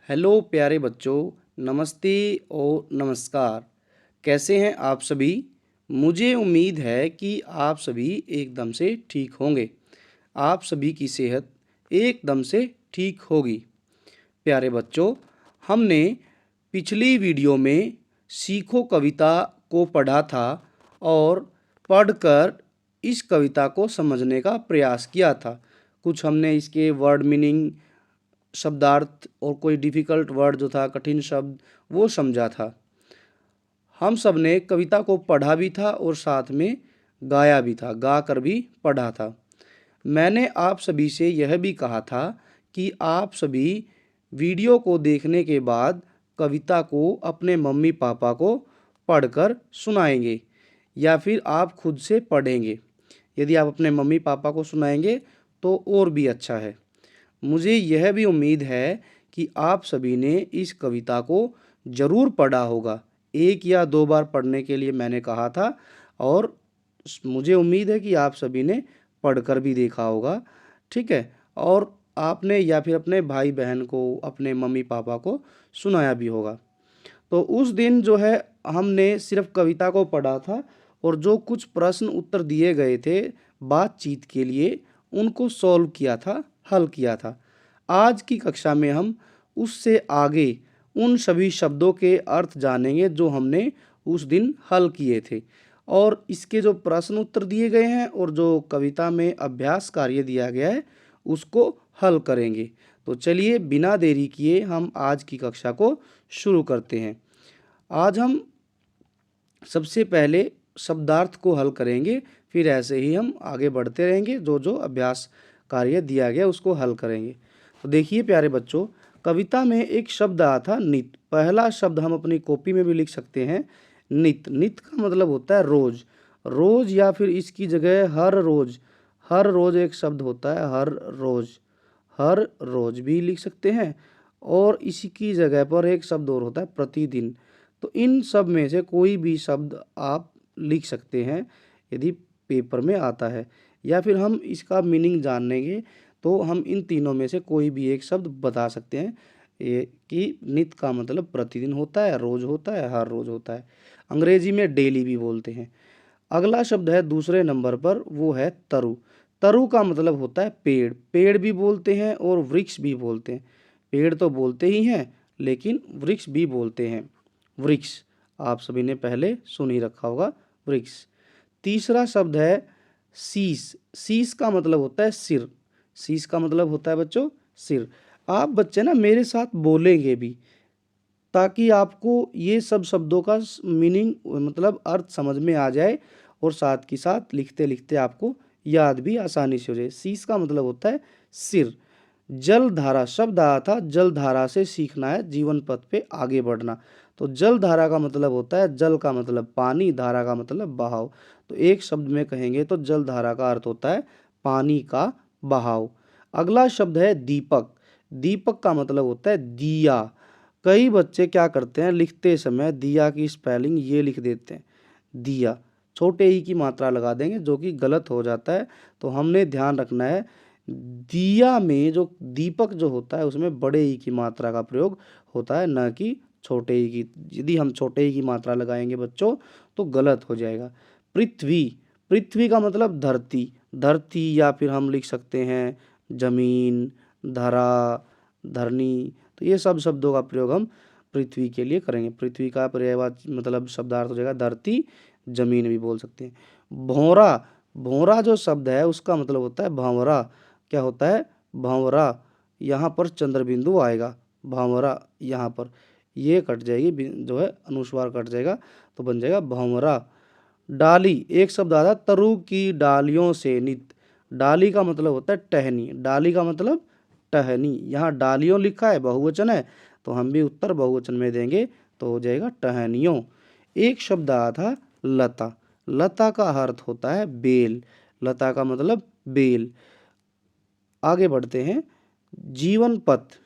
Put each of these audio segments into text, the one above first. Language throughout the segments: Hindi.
हेलो प्यारे बच्चों, नमस्ते और नमस्कार। कैसे हैं आप सभी? मुझे उम्मीद है कि आप सभी एकदम से ठीक होंगे। आप सभी की सेहत एकदम से ठीक होगी। प्यारे बच्चों, हमने पिछली वीडियो में सीखो कविता को पढ़ा था और पढ़कर इस कविता को समझने का प्रयास किया था। कुछ हमने इसके वर्ड मीनिंग, शब्दार्थ और कोई डिफ़िकल्ट वर्ड जो था, कठिन शब्द, वो समझा था। हम सब ने कविता को पढ़ा भी था और साथ में गाया भी था, गा कर भी पढ़ा था। मैंने आप सभी से यह भी कहा था कि आप सभी वीडियो को देखने के बाद कविता को अपने मम्मी पापा को पढ़कर सुनाएंगे या फिर आप खुद से पढ़ेंगे। यदि आप अपने मम्मी पापा को सुनाएंगे तो और भी अच्छा है। मुझे यह भी उम्मीद है कि आप सभी ने इस कविता को ज़रूर पढ़ा होगा। एक या दो बार पढ़ने के लिए मैंने कहा था और मुझे उम्मीद है कि आप सभी ने पढ़कर भी देखा होगा। ठीक है, और आपने या फिर अपने भाई बहन को, अपने मम्मी पापा को सुनाया भी होगा। तो उस दिन जो है हमने सिर्फ कविता को पढ़ा था और जो कुछ प्रश्न उत्तर दिए गए थे बातचीत के लिए, उनको सॉल्व किया था, हल किया था। आज की कक्षा में हम उससे आगे उन सभी शब्दों के अर्थ जानेंगे जो हमने उस दिन हल किए थे, और इसके जो प्रश्न उत्तर दिए गए हैं और जो कविता में अभ्यास कार्य दिया गया है उसको हल करेंगे। तो चलिए बिना देरी किए हम आज की कक्षा को शुरू करते हैं। आज हम सबसे पहले शब्दार्थ को हल करेंगे, फिर ऐसे ही हम आगे बढ़ते रहेंगे, जो जो अभ्यास कार्य दिया गया उसको हल करेंगे। तो देखिए प्यारे बच्चों, कविता में एक शब्द आया था नित। पहला शब्द हम अपनी कॉपी में भी लिख सकते हैं, नित। नित का मतलब होता है रोज। रोज या फिर इसकी जगह हर रोज। हर रोज एक शब्द होता है, हर रोज। हर रोज भी लिख सकते हैं और इसी की जगह पर एक शब्द और होता है प्रतिदिन। तो इन सब में से कोई भी शब्द आप लिख सकते हैं यदि पेपर में आता है, या फिर हम इसका मीनिंग जानेंगे तो हम इन तीनों में से कोई भी एक शब्द बता सकते हैं। ये कि नित का मतलब प्रतिदिन होता है, रोज होता है, हर रोज होता है। अंग्रेजी में डेली भी बोलते हैं। अगला शब्द है दूसरे नंबर पर, वो है तरु। तरु का मतलब होता है पेड़। पेड़ भी बोलते हैं और वृक्ष भी बोलते हैं। पेड़ तो बोलते ही हैं लेकिन वृक्ष भी बोलते हैं। वृक्ष आप सभी ने पहले सुन ही रखा होगा, वृक्ष। तीसरा शब्द है शीश। शीश का मतलब होता है सिर। शीश का मतलब होता है बच्चों सिर। आप बच्चे ना मेरे साथ बोलेंगे भी, ताकि आपको ये सब शब्दों का मीनिंग मतलब अर्थ समझ में आ जाए और साथ के साथ लिखते लिखते आपको याद भी आसानी से हो जाए। शीश का मतलब होता है सिर। जलधारा शब्द आया था, जलधारा से सीखना है जीवन पथ पे आगे बढ़ना। तो जलधारा का मतलब होता है, जल का मतलब पानी, धारा का मतलब बहाव। तो एक शब्द में कहेंगे तो जलधारा का अर्थ होता है पानी का बहाव। अगला शब्द है दीपक। दीपक का मतलब होता है दिया। कई बच्चे क्या करते हैं, लिखते समय दिया की स्पेलिंग ये लिख देते हैं, दिया। छोटे ई की मात्रा लगा देंगे जो कि गलत हो जाता है। तो हमने ध्यान रखना है, दिया में जो दीपक जो होता है उसमें बड़े ई की मात्रा का प्रयोग होता है, न कि छोटे ई की। यदि हम छोटे ई की मात्रा लगाएंगे बच्चों तो गलत हो जाएगा। पृथ्वी। पृथ्वी का मतलब धरती। धरती या फिर हम लिख सकते हैं जमीन, धरा, धरनी। तो ये सब शब्दों का प्रयोग हम पृथ्वी के लिए करेंगे। पृथ्वी का पर्यायवाची मतलब शब्दार्थ हो जाएगा धरती, जमीन भी बोल सकते हैं। भौरा। भौरा जो शब्द है उसका मतलब होता है भंवरा। क्या होता है? भंवरा। यहाँ पर चंद्र बिंदु आएगा, भंवरा। यहाँ पर ये कट जाएगी, जो है अनुस्वार कट जाएगा तो बन जाएगा भंवरा। डाली। एक शब्द आता है तरु की डालियों से नित। डाली का मतलब होता है टहनी। डाली का मतलब टहनी। यहाँ डालियों लिखा है, बहुवचन है, तो हम भी उत्तर बहुवचन में देंगे तो हो जाएगा टहनियों। एक शब्द आया था लता। लता का अर्थ होता है बेल। लता का मतलब बेल। आगे बढ़ते हैं, जीवन पथ।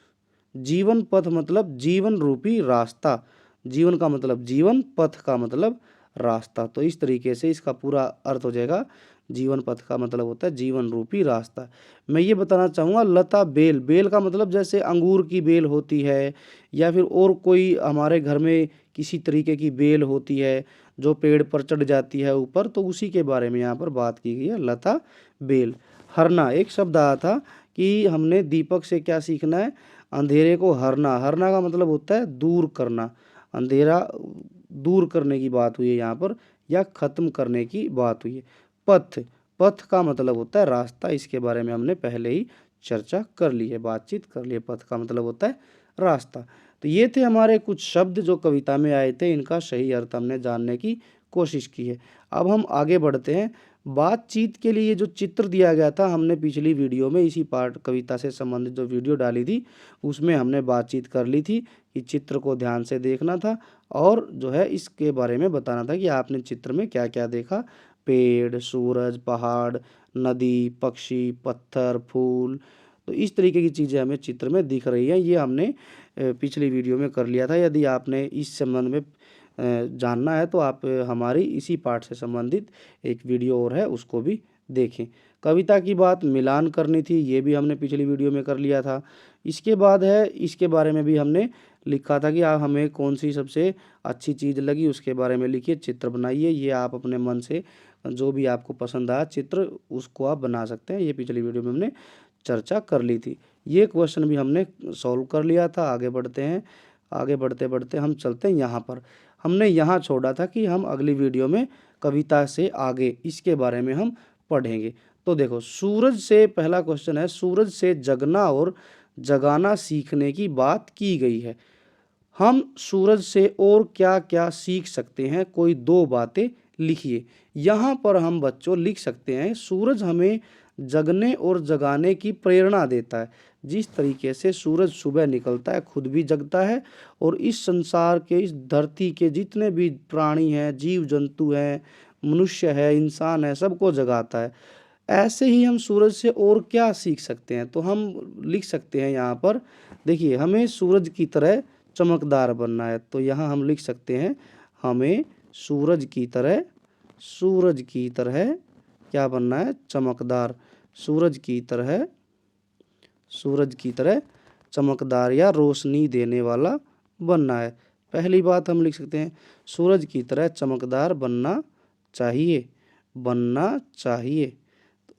जीवन पथ मतलब जीवन रूपी रास्ता। जीवन का मतलब जीवन, पथ का मतलब रास्ता। तो इस तरीके से इसका पूरा अर्थ हो जाएगा जीवन पथ का मतलब होता है जीवन रूपी रास्ता। मैं ये बताना चाहूँगा लता बेल, बेल का मतलब जैसे अंगूर की बेल होती है या फिर और कोई हमारे घर में किसी तरीके की बेल होती है जो पेड़ पर चढ़ जाती है ऊपर, तो उसी के बारे में यहाँ पर बात की गई है, लता बेल। हरना, एक शब्द आया था कि हमने दीपक से क्या सीखना है, अंधेरे को हरना। हरना का मतलब होता है दूर करना, अंधेरा दूर करने की बात हुई है यहाँ पर या खत्म करने की बात हुई है। पथ, पथ का मतलब होता है रास्ता, इसके बारे में हमने पहले ही चर्चा कर ली है, बातचीत कर ली है। पथ का मतलब होता है रास्ता। तो ये थे हमारे कुछ शब्द जो कविता में आए थे, इनका सही अर्थ हमने जानने की कोशिश की है। अब हम आगे बढ़ते हैं। बातचीत के लिए जो चित्र दिया गया था, हमने पिछली वीडियो में इसी पार्ट कविता से संबंधित जो वीडियो डाली थी उसमें हमने बातचीत कर ली थी कि चित्र को ध्यान से देखना था और जो है इसके बारे में बताना था कि आपने चित्र में क्या क्या देखा। पेड़, सूरज, पहाड़, नदी, पक्षी, पत्थर, फूल, तो इस तरीके की चीज़ें हमें चित्र में दिख रही हैं। ये हमने पिछली वीडियो में कर लिया था। यदि आपने इस संबंध में जानना है तो आप हमारी इसी पाठ से संबंधित एक वीडियो और है उसको भी देखें। कविता की बात मिलान करनी थी, ये भी हमने पिछली वीडियो में कर लिया था। इसके बाद है, इसके बारे में भी हमने लिखा था कि आप हमें कौन सी सबसे अच्छी चीज़ लगी उसके बारे में लिखिए, चित्र बनाइए। ये आप अपने मन से जो भी आपको पसंद आया चित्र उसको आप बना सकते हैं। ये पिछली वीडियो में हमने चर्चा कर ली थी। ये क्वेश्चन भी हमने सॉल्व कर लिया था। आगे बढ़ते हैं। आगे बढ़ते बढ़ते हम चलते हैं यहाँ पर। हमने यहाँ छोड़ा था कि हम अगली वीडियो में कविता से आगे इसके बारे में हम पढ़ेंगे। तो देखो, सूरज से पहला क्वेश्चन है, सूरज से जगना और जगाना सीखने की बात की गई है। हम सूरज से और क्या क्या सीख सकते हैं, कोई दो बातें लिखिए। यहाँ पर हम बच्चों लिख सकते हैं, सूरज हमें जगने और जगाने की प्रेरणा देता है। जिस तरीके से सूरज सुबह निकलता है, खुद भी जगता है और इस संसार के, इस धरती के जितने भी प्राणी हैं, जीव जंतु हैं, मनुष्य है, इंसान है, सबको जगाता है। ऐसे ही हम सूरज से और क्या सीख सकते हैं, तो हम लिख सकते हैं यहाँ पर, देखिए, हमें सूरज की तरह चमकदार बनना है। तो यहाँ हम लिख सकते हैं, हमें सूरज की तरह, सूरज की तरह क्या बनना है, चमकदार। सूरज की तरह, सूरज की तरह चमकदार या रोशनी देने वाला बनना है। पहली बात हम लिख सकते हैं, सूरज की तरह चमकदार बनना चाहिए, बनना चाहिए।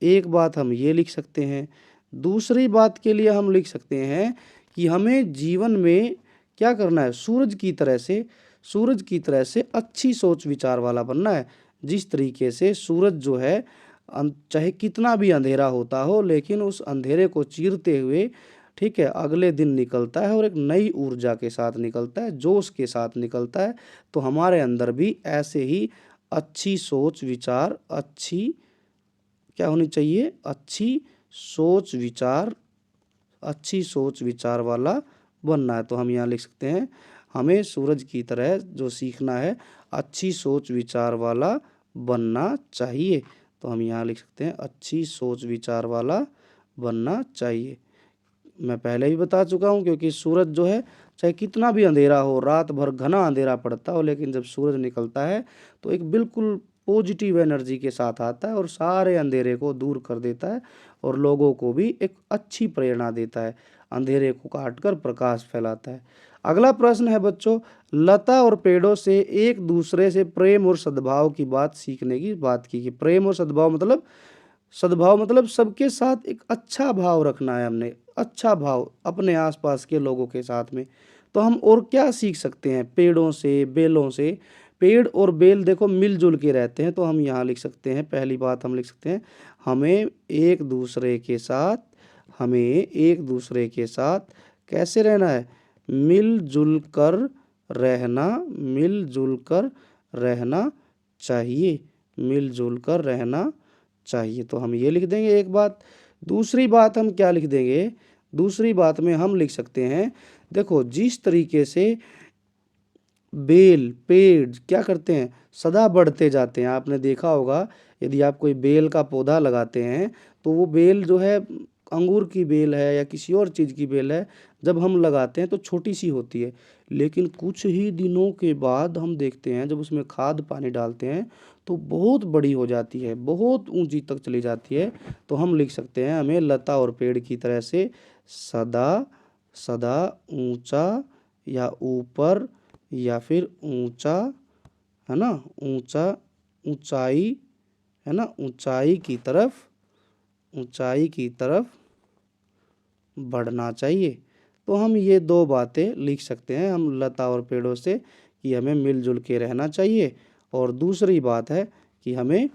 एक बात हम ये लिख सकते हैं। दूसरी बात के लिए हम लिख सकते हैं कि हमें जीवन में क्या करना है, सूरज की तरह से, सूरज की तरह से अच्छी सोच विचार वाला बनना है। जिस तरीके से सूरज जो है चाहे कितना भी अंधेरा होता हो लेकिन उस अंधेरे को चीरते हुए, ठीक है, अगले दिन निकलता है और एक नई ऊर्जा के साथ निकलता है, जोश के साथ निकलता है। तो हमारे अंदर भी ऐसे ही अच्छी सोच विचार, अच्छी क्या होनी चाहिए, अच्छी सोच विचार, अच्छी सोच विचार वाला बनना है। तो हम यहाँ लिख सकते हैं, हमें सूरज की तरह जो सीखना है, अच्छी सोच विचार वाला बनना चाहिए। तो हम यहाँ लिख सकते हैं, अच्छी सोच विचार वाला बनना चाहिए। मैं पहले भी बता चुका हूँ, क्योंकि सूरज जो है चाहे कितना भी अंधेरा हो, रात भर घना अंधेरा पड़ता हो, लेकिन जब सूरज निकलता है तो एक बिल्कुल पॉजिटिव एनर्जी के साथ आता है और सारे अंधेरे को दूर कर देता है और लोगों को भी एक अच्छी प्रेरणा देता है, अंधेरे को काटकर प्रकाश फैलाता है। अगला प्रश्न है बच्चों, लता और पेड़ों से एक दूसरे से प्रेम और सद्भाव की बात सीखने की बात की। प्रेम और सद्भाव मतलब, सद्भाव मतलब सबके साथ एक अच्छा भाव रखना है, हमने अच्छा भाव अपने आसपास के लोगों के साथ में। तो हम और क्या सीख सकते हैं, पेड़ों से, बेलों से। पेड़ और बेल देखो मिलजुल के रहते हैं। तो हम यहाँ लिख सकते हैं, पहली बात हम लिख सकते हैं, हमें एक दूसरे के साथ, हमें एक दूसरे के साथ कैसे रहना है, मिलजुल कर रहना, मिलजुल कर रहना चाहिए, मिलजुल कर रहना चाहिए। तो हम ये लिख देंगे एक बात। दूसरी बात हम क्या लिख देंगे, दूसरी बात में हम लिख सकते हैं, देखो जिस तरीके से बेल, पेड़ क्या करते हैं, सदा बढ़ते जाते हैं। आपने देखा होगा, यदि आप कोई बेल का पौधा लगाते हैं तो वो बेल जो है अंगूर की बेल है या किसी और चीज़ की बेल है, जब हम लगाते हैं तो छोटी सी होती है, लेकिन कुछ ही दिनों के बाद हम देखते हैं जब उसमें खाद पानी डालते हैं तो बहुत बड़ी हो जाती है, बहुत ऊंची तक चली जाती है। तो हम लिख सकते हैं, हमें लता और पेड़ की तरह से सदा सदा ऊंचा या ऊपर या फिर ऊंचा, है ना, ऊंचा, ऊंचाई, है ना, ऊंचाई की तरफ बढ़ना चाहिए। तो हम ये दो बातें लिख सकते हैं हम लता और पेड़ों से, कि हमें मिलजुल के रहना चाहिए, और दूसरी बात है कि हमें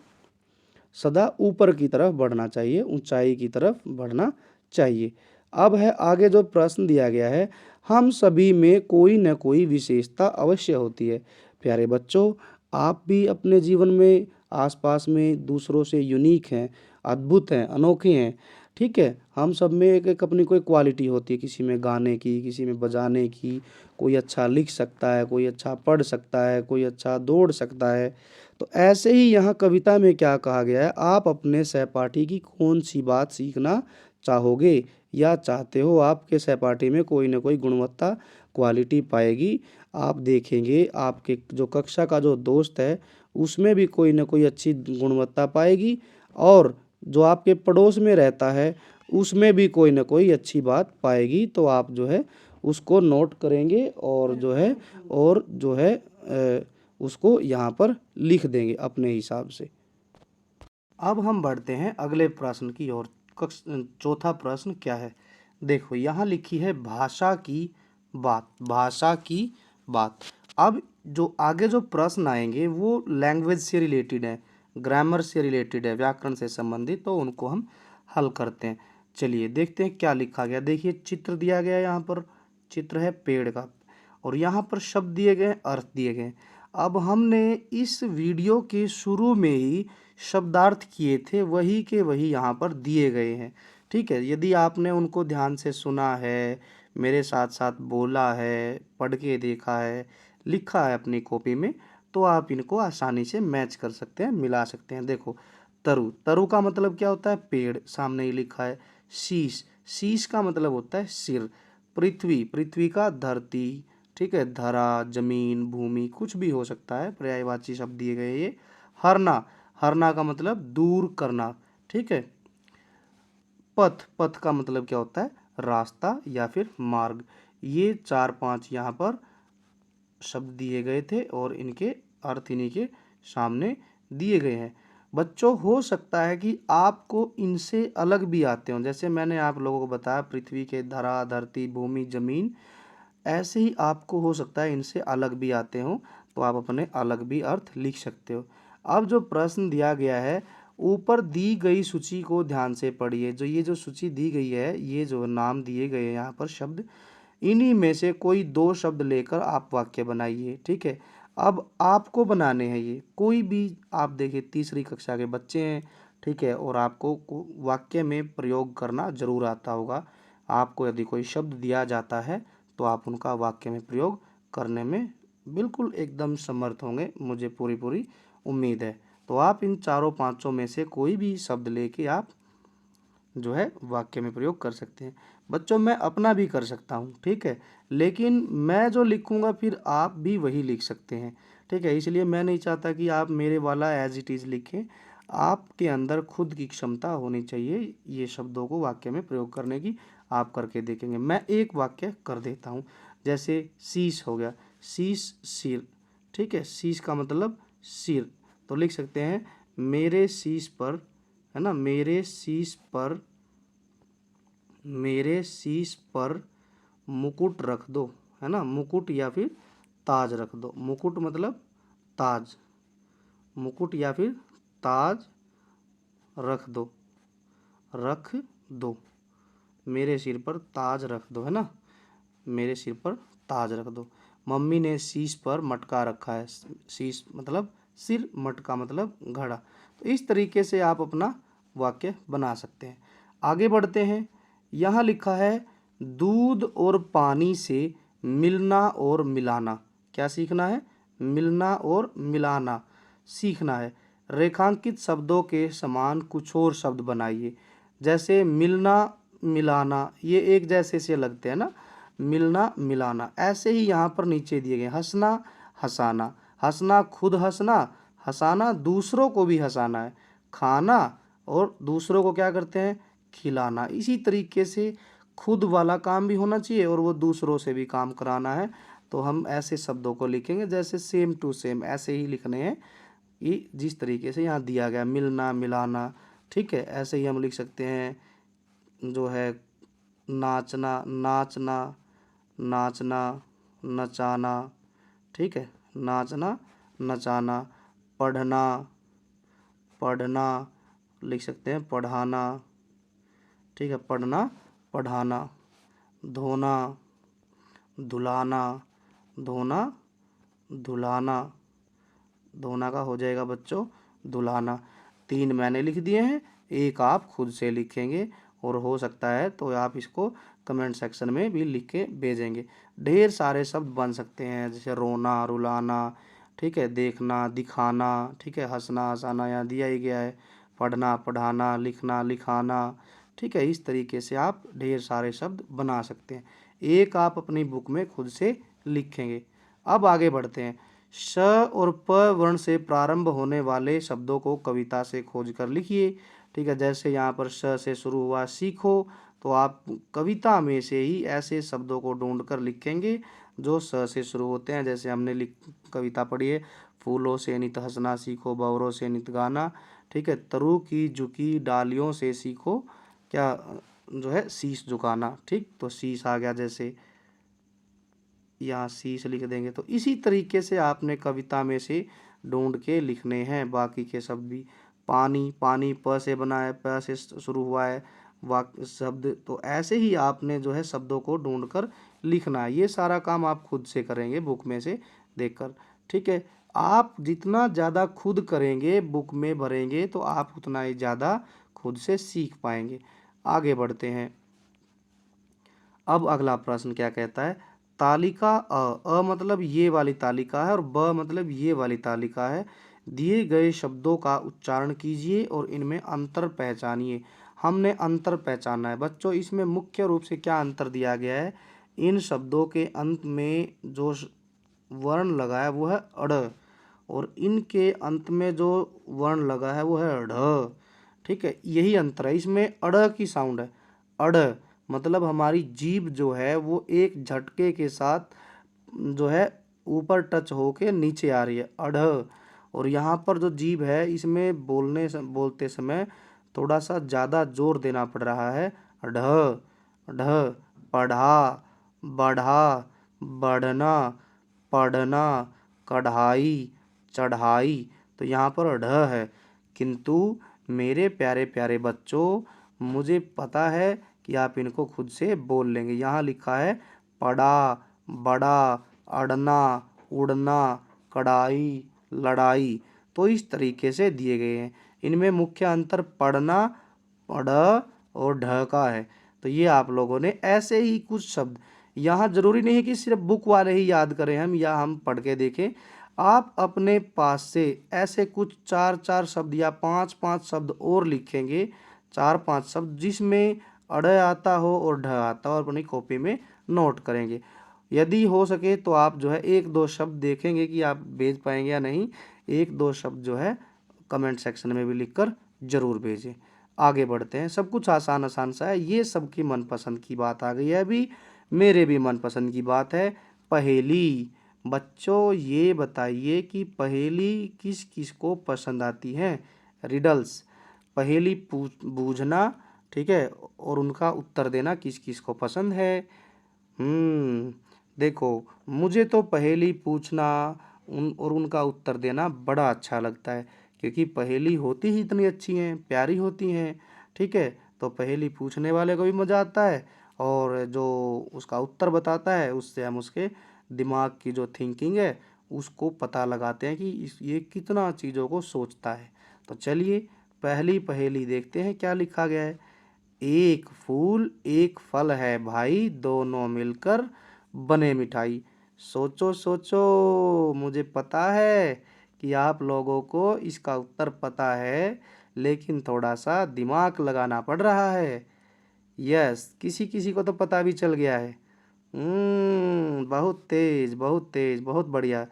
सदा ऊपर की तरफ बढ़ना चाहिए, ऊंचाई की तरफ बढ़ना चाहिए। अब है आगे जो प्रश्न दिया गया है, हम सभी में कोई न कोई विशेषता अवश्य होती है। प्यारे बच्चों, आप भी अपने जीवन में आसपास में दूसरों से यूनिक हैं, अद्भुत हैं, अनोखे हैं। ठीक है, हम सब में एक एक अपनी कोई क्वालिटी होती है, किसी में गाने की, किसी में बजाने की, कोई अच्छा लिख सकता है, कोई अच्छा पढ़ सकता है, कोई अच्छा दौड़ सकता है। तो ऐसे ही यहाँ कविता में क्या कहा गया है, आप अपने सहपाठी की कौन सी बात सीखना चाहोगे या चाहते हो। आपके सहपाठी में कोई ना कोई गुणवत्ता, क्वालिटी पाएगी। आप देखेंगे आपके जो कक्षा का जो दोस्त है उसमें भी कोई ना कोई अच्छी गुणवत्ता पाएगी, और जो आपके पड़ोस में रहता है उसमें भी कोई ना कोई अच्छी बात पाएगी। तो आप जो है उसको नोट करेंगे और जो है उसको यहाँ पर लिख देंगे अपने हिसाब से। अब हम बढ़ते हैं अगले प्रश्न की ओर। चौथा प्रश्न क्या है, देखो यहाँ लिखी है भाषा की बात, भाषा की बात। अब जो आगे जो प्रश्न आएंगे वो लैंग्वेज से रिलेटेड है, ग्रामर से रिलेटेड है, व्याकरण से संबंधित, तो उनको हम हल करते हैं। चलिए देखते हैं क्या लिखा गया। देखिए चित्र दिया गया है, यहाँ पर चित्र है पेड़ का, और यहाँ पर शब्द दिए गए, अर्थ दिए गए। अब हमने इस वीडियो के शुरू में ही शब्दार्थ किए थे, वही के वही यहाँ पर दिए गए हैं। ठीक है, यदि आपने उनको ध्यान से सुना है, मेरे साथ साथ बोला है, पढ़ के देखा है, लिखा है अपनी कॉपी में, तो आप इनको आसानी से मैच कर सकते हैं, मिला सकते हैं। देखो तरु, तरु का मतलब क्या होता है, पेड़, सामने ही लिखा है। शीश, शीश का मतलब होता है सिर। पृथ्वी, पृथ्वी का धरती, ठीक है, धरा, जमीन, भूमि, कुछ भी हो सकता है, पर्यायवाची शब्द दिए गए ये। हरना, हरना का मतलब दूर करना, ठीक है। पथ, पथ का मतलब क्या होता है, रास्ता या फिर मार्ग। ये 4-5 यहाँ पर शब्द दिए गए थे और इनके अर्थ इन्हीं के सामने दिए गए हैं। बच्चों हो सकता है कि आपको इनसे अलग भी आते हों, जैसे मैंने आप लोगों को बताया पृथ्वी के धरा, धरती, भूमि, जमीन, ऐसे ही आपको हो सकता है इनसे अलग भी आते हों, तो आप अपने अलग भी अर्थ लिख सकते हो। अब जो प्रश्न दिया गया है, ऊपर दी गई सूची को ध्यान से पढ़िए। जो ये जो सूची दी गई है, ये जो नाम दिए गए हैं यहाँ पर शब्द, इन्हीं में से कोई 2 शब्द लेकर आप वाक्य बनाइए। ठीक है, अब आपको बनाने हैं ये, कोई भी आप देखिए तीसरी कक्षा के बच्चे हैं, ठीक है, और आपको वाक्य में प्रयोग करना जरूर आता होगा। आपको यदि कोई शब्द दिया जाता है तो आप उनका वाक्य में प्रयोग करने में बिल्कुल एकदम समर्थ होंगे, मुझे पूरी पूरी उम्मीद है। तो आप इन चारों पांचों में से कोई भी शब्द लेके आप जो है वाक्य में प्रयोग कर सकते हैं। बच्चों मैं अपना भी कर सकता हूँ, ठीक है, लेकिन मैं जो लिखूँगा फिर आप भी वही लिख सकते हैं। ठीक है, इसलिए मैं नहीं चाहता कि आप मेरे वाला एज इट इज़ लिखें। आपके अंदर खुद की क्षमता होनी चाहिए ये शब्दों को वाक्य में प्रयोग करने की। आप करके देखेंगे। मैं एक वाक्य कर देता हूँ, जैसे शीश हो गया, शीश सिर, ठीक है, शीश का मतलब सिर, तो लिख सकते हैं मेरे शीश पर, है ना, मेरे शीश पर मुकुट रख दो, है ना, मुकुट या फिर ताज रख दो। मुकुट मतलब ताज, मुकुट या फिर ताज रख दो, रख दो, मेरे सिर पर ताज रख दो, है ना, मेरे सिर पर ताज रख दो। मम्मी ने शीश पर मटका रखा है, शीश मतलब सिर, मटका मतलब घड़ा। तो इस तरीके से आप अपना वाक्य बना सकते हैं। आगे बढ़ते हैं। यहाँ लिखा है दूध और पानी से मिलना और मिलाना। क्या सीखना है, मिलना और मिलाना सीखना है। रेखांकित शब्दों के समान कुछ और शब्द बनाइए। जैसे मिलना मिलाना, ये एक जैसे से लगते हैं ना, मिलना मिलाना। ऐसे ही यहाँ पर नीचे दिए गए हंसना हंसाना, हंसना खुद हंसना, हंसाना दूसरों को भी हंसाना है, खाना और दूसरों को क्या करते हैं, खिलाना। इसी तरीके से खुद वाला काम भी होना चाहिए और वो दूसरों से भी काम कराना है। तो हम ऐसे शब्दों को लिखेंगे जैसे सेम टू सेम ऐसे ही लिखने हैं, ये जिस तरीके से यहाँ दिया गया, मिलना मिलाना। ठीक है, ऐसे ही हम लिख सकते हैं जो है नाचना नाचना, नाचना नचाना। ठीक है, नाचना नचाना। पढ़ना पढ़ना लिख सकते हैं, पढ़ाना। ठीक है, पढ़ना पढ़ाना। धोना धुलाना, धोना धुलाना। धोना का हो जाएगा बच्चों धुलाना। 3 मैंने लिख दिए हैं, एक आप खुद से लिखेंगे और हो सकता है तो आप इसको कमेंट सेक्शन में भी लिख के भेजेंगे। ढेर सारे शब्द बन सकते हैं जैसे रोना रुलाना, ठीक है, देखना दिखाना, ठीक है, हंसना हंसाना यहाँ दिया ही गया है, पढ़ना पढ़ाना, लिखना लिखाना। ठीक है, इस तरीके से आप ढेर सारे शब्द बना सकते हैं, एक आप अपनी बुक में खुद से लिखेंगे। अब आगे बढ़ते हैं। श और प वर्ण से प्रारंभ होने वाले शब्दों को कविता से खोज कर लिखिए। ठीक है, जैसे यहाँ पर श से शुरू हुआ सीखो, तो आप कविता में से ही ऐसे शब्दों को ढूंढ कर लिखेंगे जो स से शुरू होते हैं। जैसे हमने कविता पढ़ी है, फूलों से नित हंसना सीखो, भंवरों से नित गाना। ठीक है, तरु की झुकी डालियों से सीखो क्या, जो है शीश झुकाना। ठीक, तो शीश आ गया, जैसे यहाँ शीश लिख देंगे। तो इसी तरीके से आपने कविता में से ढूंढ के लिखने हैं बाकी के शब्द भी। पानी, पानी प से बना है, प से शुरू हुआ है वाक्य शब्द। तो ऐसे ही आपने जो है शब्दों को ढूंढ कर लिखना है। ये सारा काम आप खुद से करेंगे बुक में से देखकर। ठीक है, आप जितना ज़्यादा खुद करेंगे बुक में भरेंगे तो आप उतना ही ज़्यादा खुद से सीख पाएंगे। आगे बढ़ते हैं। अब अगला प्रश्न क्या कहता है, तालिका अ मतलब ये वाली तालिका है और ब मतलब ये वाली तालिका है। दिए गए शब्दों का उच्चारण कीजिए और इनमें अंतर पहचानिए। हमने अंतर पहचाना है बच्चों, इसमें मुख्य रूप से क्या अंतर दिया गया है, इन शब्दों के अंत में जो वर्ण लगा है वो है अड़ और इनके अंत में जो वर्ण लगा है वो है ढ। ठीक है, यही अंतर है, इसमें अड़ की साउंड है। अड़ मतलब हमारी जीभ जो है वो एक झटके के साथ जो है ऊपर टच होके नीचे आ रही है, अढ़। और यहाँ पर जो जीभ है इसमें बोलते समय थोड़ा सा ज़्यादा जोर देना पड़ रहा है। ढ ढ, पढ़ा बढ़ा, बढ़ना पढ़ना, कढ़ाई चढ़ाई। तो यहाँ पर ढ है, किंतु मेरे प्यारे प्यारे बच्चों मुझे पता है कि आप इनको खुद से बोल लेंगे। यहाँ लिखा है पड़ा बड़ा, अड़ना उड़ना, कढ़ाई लड़ाई। तो इस तरीके से दिए गए हैं। इनमें मुख्य अंतर पढ़ना, पढ़ और ढ का है। तो ये आप लोगों ने ऐसे ही कुछ शब्द, यहाँ जरूरी नहीं है कि सिर्फ बुक वाले ही याद करें हम या हम पढ़ के देखें, आप अपने पास से ऐसे कुछ 4-4 शब्द या 5-5 शब्द और लिखेंगे, 4-5 शब्द जिसमें अड़ आता हो और ढ आता हो और अपनी कॉपी में नोट करेंगे। यदि हो सके तो आप जो है 1-2 शब्द देखेंगे कि आप भेज पाएंगे या नहीं, 1-2 शब्द जो है कमेंट सेक्शन में भी लिखकर जरूर भेजें। आगे बढ़ते हैं। सब कुछ आसान आसान सा है, ये सबकी मनपसंद की बात आ गई है, अभी मेरे भी मनपसंद की बात है, पहेली। बच्चों ये बताइए कि पहेली किस किस को पसंद आती है। रिडल्स, पहेली बूझना, ठीक है, और उनका उत्तर देना किस किस को पसंद है। देखो मुझे तो पहेली पूछना और उनका उत्तर देना बड़ा अच्छा लगता है, क्योंकि पहेली होती ही इतनी अच्छी हैं, प्यारी होती हैं। ठीक है, तो पहेली पूछने वाले को भी मज़ा आता है और जो उसका उत्तर बताता है उससे हम उसके दिमाग की जो थिंकिंग है उसको पता लगाते हैं कि ये कितना चीज़ों को सोचता है। तो चलिए पहली पहेली देखते हैं क्या लिखा गया है। एक फूल एक फल है भाई, दोनों मिलकर बने मिठाई। सोचो सोचो, मुझे पता है कि आप लोगों को इसका उत्तर पता है, लेकिन थोड़ा सा दिमाग लगाना पड़ रहा है। यस, किसी किसी को तो पता भी चल गया है। बहुत तेज, बहुत तेज, बहुत बढ़िया।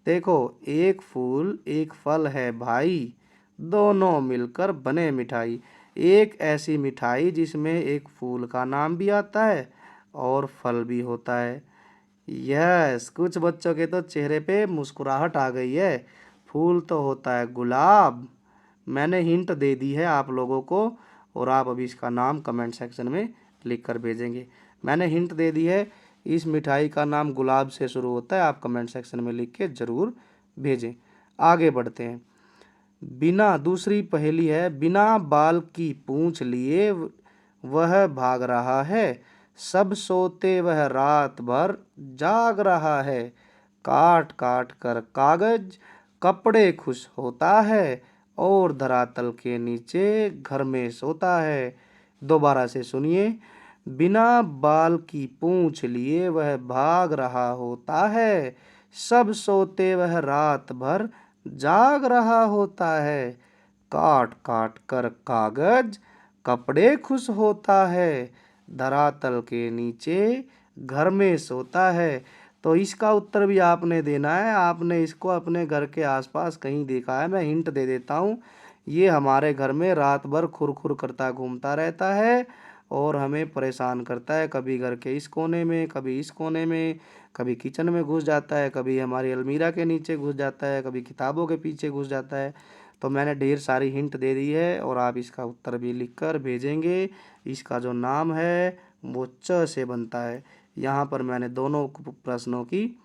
देखो, एक फूल एक फल है भाई, दोनों मिलकर बने मिठाई। एक ऐसी मिठाई जिसमें एक फूल का नाम भी आता है और फल भी होता है। यस, कुछ बच्चों के तो चेहरे पे मुस्कुराहट आ गई है। फूल तो होता है गुलाब। मैंने हिंट दे दी है आप लोगों को, और आप अभी इसका नाम कमेंट सेक्शन में लिख कर भेजेंगे। मैंने हिंट दे दी है, इस मिठाई का नाम गुलाब से शुरू होता है। आप कमेंट सेक्शन में लिख के ज़रूर भेजें। आगे बढ़ते हैं। बिना दूसरी पहेली है, बिना बाल की पूंछ लिए वह भाग रहा है, सब सोते वह रात भर जाग रहा है, काट काट कर कागज कपड़े खुश होता है, और धरातल के नीचे घर में सोता है। दोबारा से सुनिए। बिना बाल की पूंछ लिए वह भाग रहा होता है, सब सोते वह रात भर जाग रहा होता है, काट काट कर कागज कपड़े खुश होता है, धरातल के नीचे घर में सोता है। तो इसका उत्तर भी आपने देना है। आपने इसको अपने घर के आसपास कहीं देखा है। मैं हिंट दे देता हूँ, ये हमारे घर में रात भर खुर खुर करता घूमता रहता है और हमें परेशान करता है। कभी घर के इस कोने में, कभी इस कोने में, कभी किचन में घुस जाता है, कभी हमारी अलमीरा के नीचे घुस जाता है, कभी किताबों के पीछे घुस जाता है। तो मैंने ढेर सारी हिंट दे दी है और आप इसका उत्तर भी लिखकर भेजेंगे। इसका जो नाम है वो च से बनता है। यहाँ पर मैंने दोनों प्रश्नों की,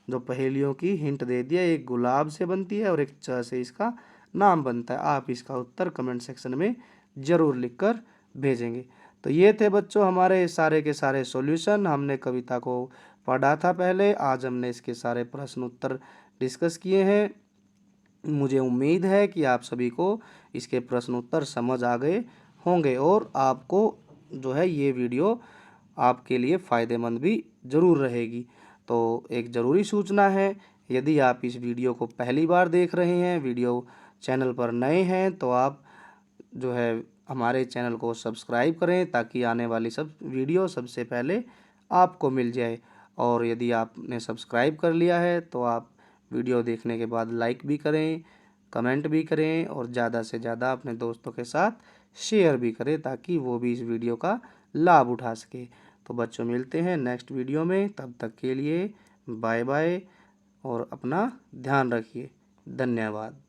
जो पहेलियों की हिंट दे दिया। एक गुलाब से बनती है और एक च से इसका नाम बनता है। आप इसका उत्तर कमेंट सेक्शन में ज़रूर लिखकर भेजेंगे। तो ये थे बच्चों हमारे सारे के सारे सॉल्यूशन। हमने कविता को पढ़ा था पहले, आज हमने इसके सारे प्रश्न उत्तर डिस्कस किए हैं। मुझे उम्मीद है कि आप सभी को इसके प्रश्न उत्तर समझ आ गए होंगे और आपको जो है ये वीडियो आपके लिए फ़ायदेमंद भी ज़रूर रहेगी। तो एक ज़रूरी सूचना है, यदि आप इस वीडियो को पहली बार देख रहे हैं, वीडियो चैनल पर नए हैं, तो आप जो है हमारे चैनल को सब्सक्राइब करें ताकि आने वाली सब वीडियो सबसे पहले आपको मिल जाए। और यदि आपने सब्सक्राइब कर लिया है तो आप वीडियो देखने के बाद लाइक भी करें, कमेंट भी करें और ज़्यादा से ज़्यादा अपने दोस्तों के साथ शेयर भी करें ताकि वो भी इस वीडियो का लाभ उठा सके। तो बच्चों, मिलते हैं नेक्स्ट वीडियो में। तब तक के लिए बाय बाय और अपना ध्यान रखिए। धन्यवाद।